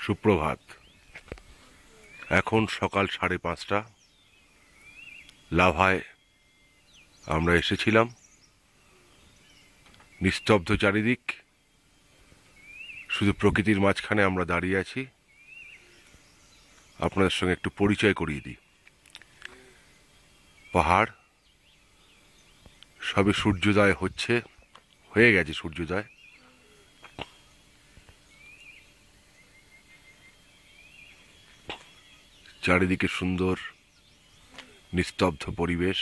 সুপ্রভাত। এখন সকাল 5:30। লাভায় আমরা এসেছিলাম। নিস্তব্ধ চারিদিক, শুধু প্রকৃতির মাঝখানে আমরা দাঁড়িয়ে আছি। আপনাদের সঙ্গে একটু পরিচয় করিয়ে দিই। পাহাড়, সবে সূর্যোদয় হয়ে গেছে সূর্যোদয়। চারিদিকে সুন্দর নিস্তব্ধ পরিবেশ।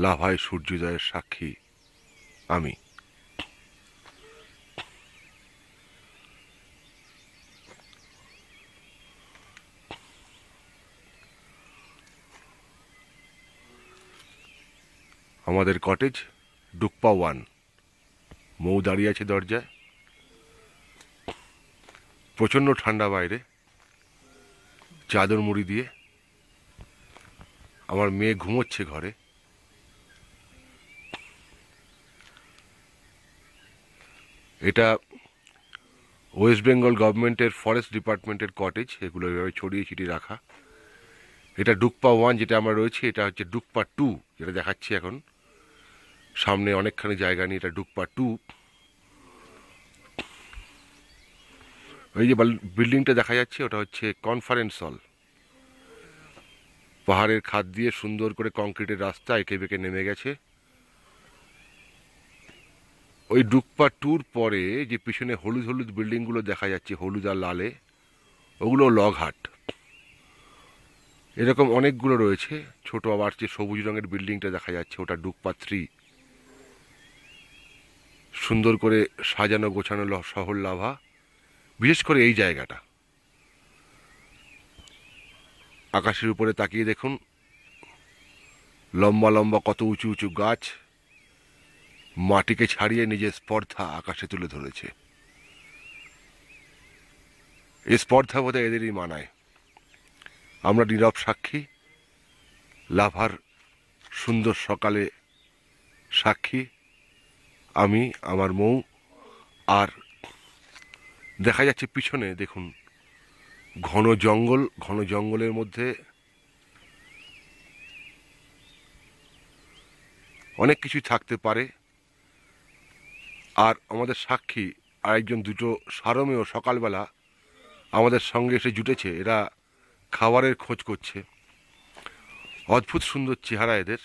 লাভায় সূর্যোদয়ের সাক্ষী আমি। আমাদের কটেজ ডুকপা 1। মৌ দাঁড়িয়ে আছে দরজায়। প্রচণ্ড ঠান্ডা বাইরে, চাদর মুড়ি দিয়ে। আমার মেয়ে ঘুমোচ্ছে ঘরে। এটা ওয়েস্ট বেঙ্গল গভর্নমেন্টের ফরেস্ট ডিপার্টমেন্টের কটেজ। এগুলো এভাবে ছড়িয়ে ছিটিয়ে রাখা। এটা ডুকপা 1 যেটা আমরা রয়েছি, এটা হচ্ছে ডুকপা 2 যেটা দেখাচ্ছি এখন। সামনে অনেকখানি জায়গা নিয়ে এটা ডুকপা 2। ওই যে বিল্ডিংটা দেখা যাচ্ছে ওটা হচ্ছে কনফারেন্স হল। পাহাড়ের খাদ দিয়ে সুন্দর করে কংক্রিটের রাস্তা এঁকে বেঁকে নেমে গেছে। ওই ডুকপা 2-র পরে যে পিছনে হলুদ হলুদ বিল্ডিংগুলো দেখা যাচ্ছে, হলুদ আর লালে, ওগুলো লগহাট। এরকম অনেকগুলো রয়েছে। ছোট আবার যে সবুজ রঙের বিল্ডিংটা দেখা যাচ্ছে ওটা ডুকপা 3। সুন্দর করে সাজানো গোছানো শহর লাভা, বিশেষ করে এই জায়গাটা। আকাশের উপরে তাকিয়ে দেখুন, লম্বা লম্বা কত উঁচু উঁচু গাছ মাটিকে ছাড়িয়ে নিজের স্পর্ধা আকাশে তুলে ধরেছে। এই স্পর্ধা বোধহয় এদেরই মানায়। আমরা নীরব সাক্ষী, লাভার সুন্দর সকালে সাক্ষী আমি, আমার মৌ। আর দেখা যাচ্ছে পিছনে দেখুন ঘন জঙ্গল। ঘন জঙ্গলের মধ্যে অনেক কিছু থাকতে পারে। আর আমাদের সাক্ষী আরেকজন, দুটো সারমেয় সকালবেলা আমাদের সঙ্গে এসে জুটেছে। এরা খাবারের খোঁজ করছে। অদ্ভুত সুন্দর চেহারা এদের।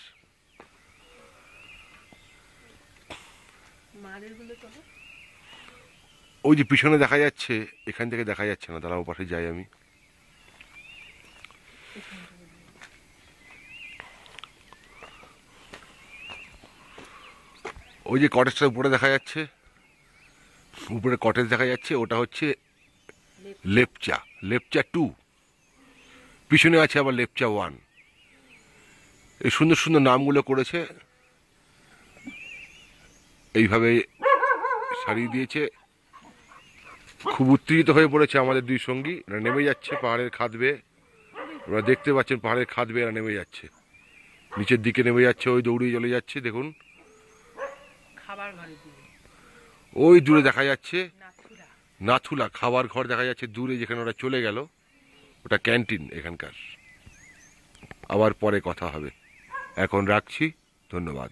ওই যে পিছনে দেখা যাচ্ছে, এখান থেকে দেখা যাচ্ছে না, দাঁড়াও পাশে যাই আমি। ওই যে কটেজটার উপরে দেখা যাচ্ছে, উপরে কটেজ দেখা যাচ্ছে, ওটা হচ্ছে লেপচা 2। পিছনে আছে আবার লেপচা 1। এই সুন্দর সুন্দর নামগুলো করেছে, এইভাবে সারিয়ে দিয়েছে। খুব উত্তেজিত হয়ে পড়েছে আমাদের দুই সঙ্গী। এরা নেমে যাচ্ছে পাহাড়ের খাদ বেয়ে। ওরা দেখতে পাচ্ছেন পাহাড়ের খাদ বেয়ে এরা নেমে যাচ্ছে, নিচের দিকে নেমে যাচ্ছে। ওই দৌড়িয়ে চলে যাচ্ছে, দেখুন ওই দূরে দেখা যাচ্ছে নাথুলা খাবার ঘর দেখা যাচ্ছে দূরে, যেখানে ওরা চলে গেল ওটা ক্যান্টিন এখানকার। আবার পরে কথা হবে, এখন রাখছি। ধন্যবাদ।